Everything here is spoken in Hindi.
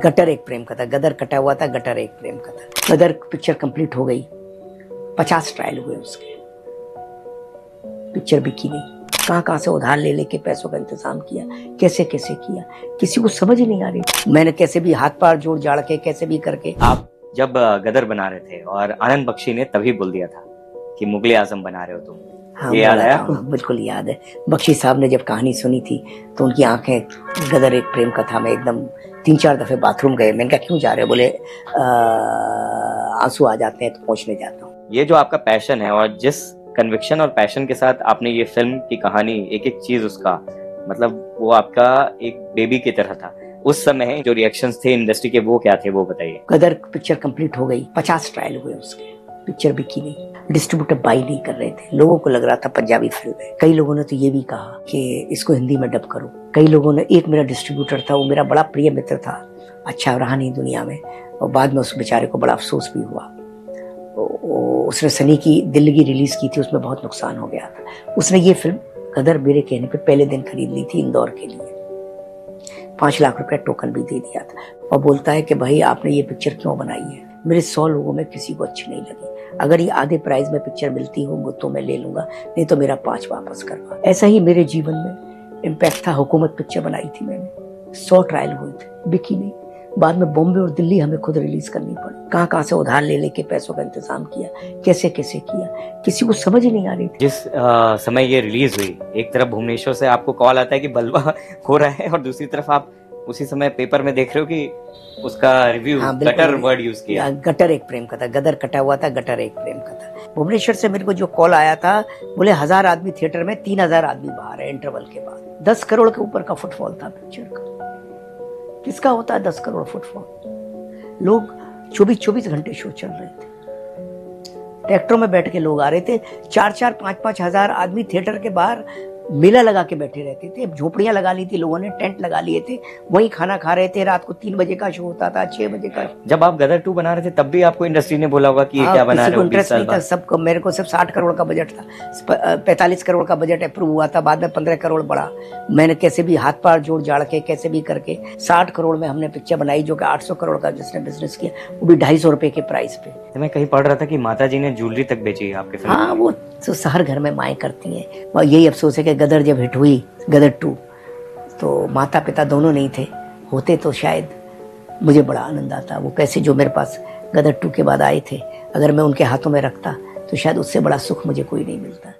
गटर एक प्रेम कथा, गदर कटा हुआ था, गटर एक प्रेम कथा। गदर पिक्चर कंप्लीट हो गई, 50 ट्रायल हुए उसके, पिक्चर बिकी नहीं। कहाँ से उधार ले लेके पैसों का इंतजाम किया, कैसे कैसे किया, किसी को समझ ही नहीं आ रही। मैंने कैसे भी हाथ पार जोड़ जाड़ के कैसे भी करके। आप जब गदर बना रहे थे और आनंद बख्शी ने तभी बोल दिया था कि मुगले आजम बना रहे हो तुम, हाँ, ये याद आया? बिल्कुल याद है। बख्शी साहब ने जब कहानी सुनी थी तो उनकी आंखें, गदर एक प्रेम कथा में एकदम 3-4 दफे बाथरूम गए। मैंने कहा क्यों जा रहे हो? बोले आंसू आ जाते हैं तो पहुंचने जाता हूँ। ये जो आपका पैशन है और जिस कन्विक्शन और पैशन के साथ आपने ये फिल्म की कहानी, एक एक चीज उसका मतलब वो आपका एक बेबी की तरह था। उस समय जो रिएक्शंस थे इंडस्ट्री के वो क्या थे, वो बताइए। गदर पिक्चर कंप्लीट हो गई, 50 ट्रायल हुए उसके, पिक्चर बिकी नहीं। डिस्ट्रीब्यूटर बाई नहीं कर रहे थे, लोगों को लग रहा था पंजाबी फिल्म है। कई लोगों ने तो ये भी कहा कि इसको हिंदी में डब करो। कई लोगों ने, एक मेरा डिस्ट्रीब्यूटर था, वो मेरा बड़ा प्रिय मित्र था, अच्छा रहा नहीं दुनिया में, और बाद में उस बेचारे को बड़ा अफसोस भी हुआ। उसने सनी की दिल्ली रिलीज की थी, उसमें बहुत नुकसान हो गया था। उसने ये फिल्म गदर मेरे कहने पे पहले दिन खरीद ली थी इंदौर के लिए, 5 लाख रुपए टोकन भी दे दिया था। और बोलता है कि भाई आपने ये पिक्चर क्यों बनाई है? मेरे 100 लोगों में किसी को अच्छी नहीं लगी। अगर ये आधे प्राइस में पिक्चर मिलती हो तो मैं ले लूंगा, नहीं तो मेरा 5 वापस करवा। ऐसा ही मेरे जीवन में इम्पैक्ट था। हुकूमत पिक्चर बनाई थी मैंने, 100 ट्रायल हुए थे, बिकी नहीं। बाद में बॉम्बे और दिल्ली हमें खुद रिलीज करनी पड़ी। कहाँ से उधार ले लेके पैसों का इंतजाम किया, कैसे कैसे किया, किसी को समझ ही नहीं आ रही थी। जिस समय ये रिलीज हुई, एक तरफ भुवनेश्वर से आपको कॉल आता है कि बलवा हो रहा है, और दूसरी तरफ आप उसी समय पेपर में देख रहे हो कि उसका रिव्यू, हाँ, गटर वर्ड यूज किया। गटर एक प्रेम कथा, गदर कटा हुआ था, गटर एक प्रेम कथा। भुवनेश्वर से मेरे को जो कॉल आया था, बोले 1000 आदमी थिएटर में, 3000 आदमी बाहर है इंटरवल के बाद। 10 करोड़ के ऊपर का फुटफॉल था पिक्चर का। किसका होता है 10 करोड़ फुटफॉल? लोग 24 घंटे शो चल रहे थे, ट्रैक्टरों में बैठ के लोग आ रहे थे। 4-4, 5-5 हजार आदमी थिएटर के बाहर मेला लगा के बैठे रहते थे। झोपड़ियां लगा ली थी लोगों ने, टेंट लगा लिए थे, वहीं खाना खा रहे थे। रात को 3 बजे का शो होता था, 6 बजे का। जब आप गदर 2 बना रहे थे तब भी आपको इंडस्ट्री ने बोला होगा कि ये क्या बना रहे हो? इंटरेस्ट नहीं था सबको। मेरे को सिर्फ 60 करोड़ का बजट था, 45 करोड़ का बजट अप्रूव हुआ था, बाद में 15 करोड़ बढ़ा। मैंने कैसे भी हाथ पार जोड़ जाड़ के कैसे भी करके 60 करोड़ में हमने पिक्चर बनाई, जो कि 800 करोड़ का जिसने बिजनेस किया, वो भी 250 रुपए के प्राइस पे। मैं कहीं पढ़ रहा था कि माता जी ने ज्वेलरी तक बेची आपके फिल्म। हाँ, वो तो हर घर में माएँ करती हैं। और यही अफसोस है कि गदर जब हिट हुई, गदर 2, तो माता पिता दोनों नहीं थे, होते तो शायद मुझे बड़ा आनंद आता। वो पैसे जो मेरे पास गदर 2 के बाद आए थे, अगर मैं उनके हाथों में रखता तो शायद उससे बड़ा सुख मुझे कोई नहीं मिलता।